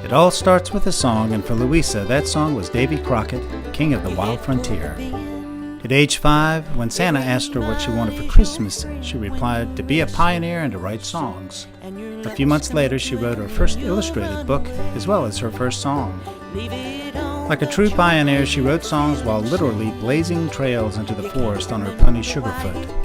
It all starts with a song, and for Louisa, that song was Davy Crockett, King of the Wild Frontier. At age 5, when Santa asked her what she wanted for Christmas, she replied, to be a pioneer and to write songs. A few months later, she wrote her first illustrated book, as well as her first song. Like a true pioneer, she wrote songs while literally blazing trails into the forest on her pony Sugarfoot.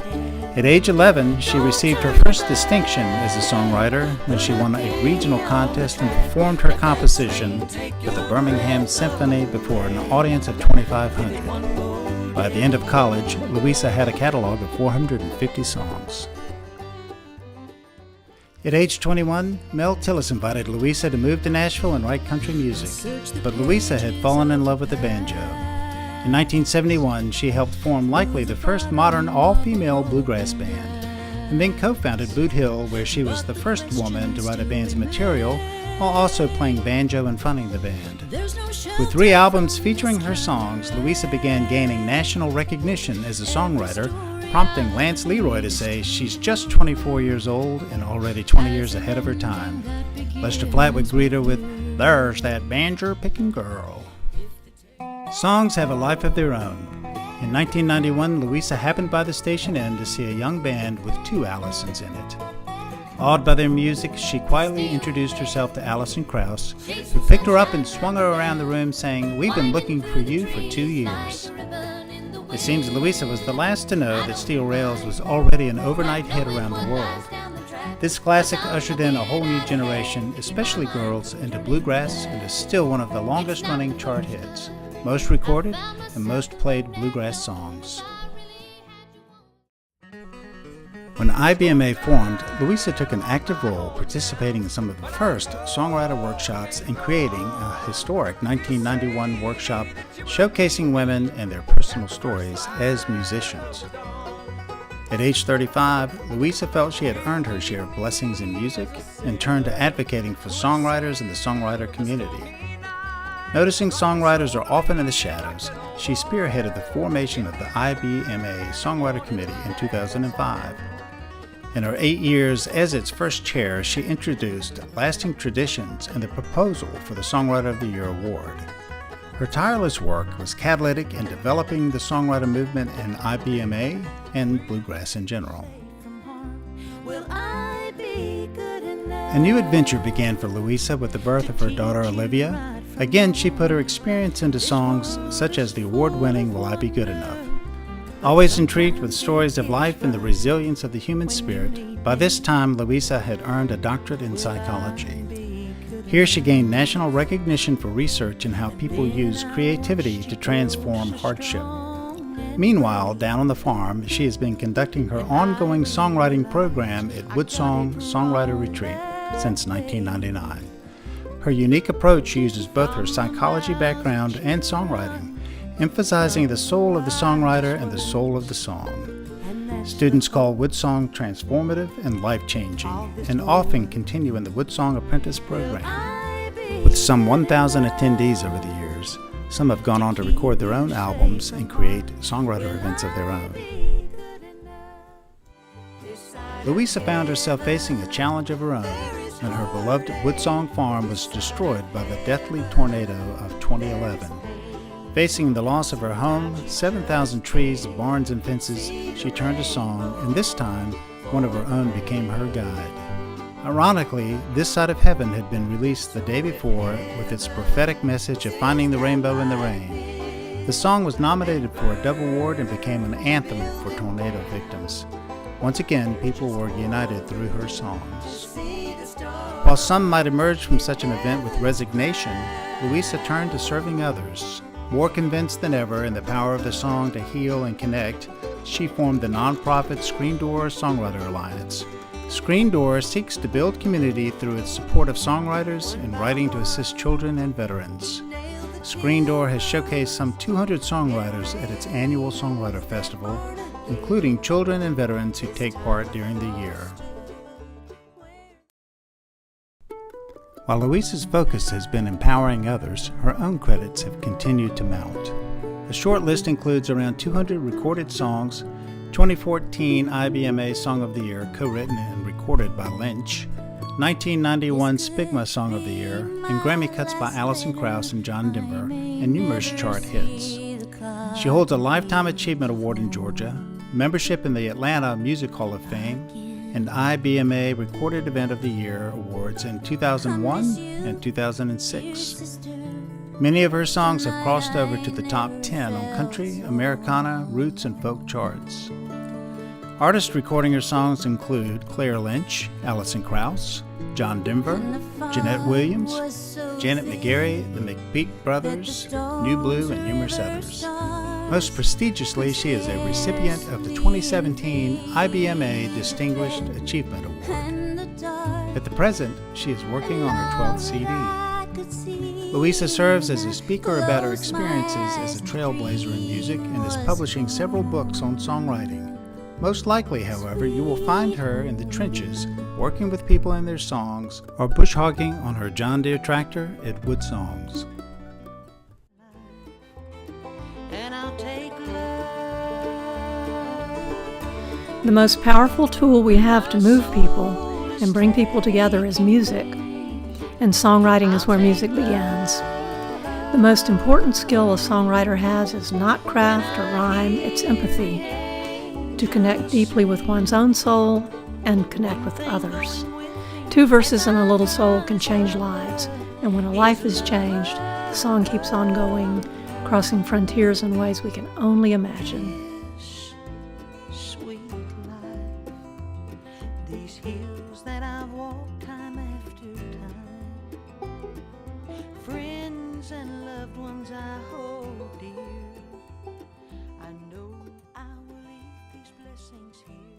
At age 11, she received her first distinction as a songwriter when she won a regional contest and performed her composition with the Birmingham Symphony before an audience of 2,500. By the end of college, Louisa had a catalog of 450 songs. At age 21, Mel Tillis invited Louisa to move to Nashville and write country music, but Louisa had fallen in love with the banjo. In 1971, she helped form likely the first modern all-female bluegrass band, and then co-founded Boot Hill, where she was the first woman to write a band's material while also playing banjo and fronting the band. With 3 albums featuring her songs, Louisa began gaining national recognition as a songwriter, prompting Lance Leroy to say she's just 24 years old and already 20 years ahead of her time. Lester Flatt would greet her with, "There's that banjo-picking girl." Songs have a life of their own. In 1991, Louisa happened by the station inn to see a young band with 2 Allisons in it. Awed by their music, she quietly introduced herself to Allison Krauss, who picked her up and swung her around the room saying, "We've been looking for you for 2 years." It seems Louisa was the last to know that Steel Rails was already an overnight hit around the world. This classic ushered in a whole new generation, especially girls, into bluegrass, and is still one of the longest-running chart hits, most recorded and most played bluegrass songs. When IBMA formed, Louisa took an active role participating in some of the first songwriter workshops and creating a historic 1991 workshop showcasing women and their personal stories as musicians. At age 35, Louisa felt she had earned her share of blessings in music and turned to advocating for songwriters and the songwriter community. Noticing songwriters are often in the shadows, she spearheaded the formation of the IBMA Songwriter Committee in 2005. In her 8 years as its first chair, she introduced lasting traditions and the proposal for the Songwriter of the Year award. Her tireless work was catalytic in developing the songwriter movement in IBMA and bluegrass in general. A new adventure began for Louisa with the birth of her daughter Olivia. Again, she put her experience into songs such as the award-winning Will I Be Good Enough? Always intrigued with stories of life and the resilience of the human spirit, by this time Louisa had earned a doctorate in psychology. Here she gained national recognition for research in how people use creativity to transform hardship. Meanwhile, down on the farm, she has been conducting her ongoing songwriting program at Woodsong Songwriter Retreat since 1999. Her unique approach uses both her psychology background and songwriting, emphasizing the soul of the songwriter and the soul of the song. Students call Woodsong transformative and life-changing, and often continue in the Woodsong Apprentice program. With some 1,000 attendees over the years, some have gone on to record their own albums and create songwriter events of their own. Louisa found herself facing a challenge of her own when her beloved Woodsong farm was destroyed by the deathly tornado of 2011. Facing the loss of her home, 7,000 trees, barns, and fences, she turned to song, and this time, one of her own became her guide. Ironically, This Side of Heaven had been released the day before with its prophetic message of finding the rainbow in the rain. The song was nominated for a Dove Award and became an anthem for tornado victims. Once again, people were united through her songs. While some might emerge from such an event with resignation, Louisa turned to serving others. More convinced than ever in the power of the song to heal and connect, she formed the nonprofit Screen Door Songwriter Alliance. Screen Door seeks to build community through its support of songwriters and writing to assist children and veterans. Screen Door has showcased some 200 songwriters at its annual Songwriter Festival, including children and veterans who take part during the year. While Louisa's focus has been empowering others, her own credits have continued to mount. The short list includes around 200 recorded songs, 2014 IBMA Song of the Year co-written and recorded by Lynch, 1991 Spigma Song of the Year, and Grammy cuts by Alison Krauss and John Denver, and numerous chart hits. She holds a Lifetime Achievement Award in Georgia, membership in the Atlanta Music Hall of Fame, and IBMA Recorded Event of the Year awards in 2001 and 2006. Many of her songs have crossed over to the top 10 on country, Americana, roots, and folk charts. Artists recording her songs include Claire Lynch, Alison Krauss, John Denver, Jeanette Williams, Janet McGarry, the McPeak Brothers, New Blue, and numerous others. Most prestigiously, she is a recipient of the 2017 IBMA Distinguished Achievement Award. At the present, she is working on her 12th CD. Louisa serves as a speaker about her experiences as a trailblazer in music and is publishing several books on songwriting. Most likely, however, you will find her in the trenches, working with people in their songs, or bush hogging on her John Deere tractor at Wood Songs. The most powerful tool we have to move people and bring people together is music, and songwriting is where music begins. The most important skill a songwriter has is not craft or rhyme, it's empathy. To connect deeply with one's own soul and connect with others. 2 verses in a little soul can change lives, and when a life is changed, the song keeps on going, crossing frontiers in ways we can only imagine. Sweet life, these hills that I've walked time after time, friends and loved ones I hold dear, I know I will leave these blessings here.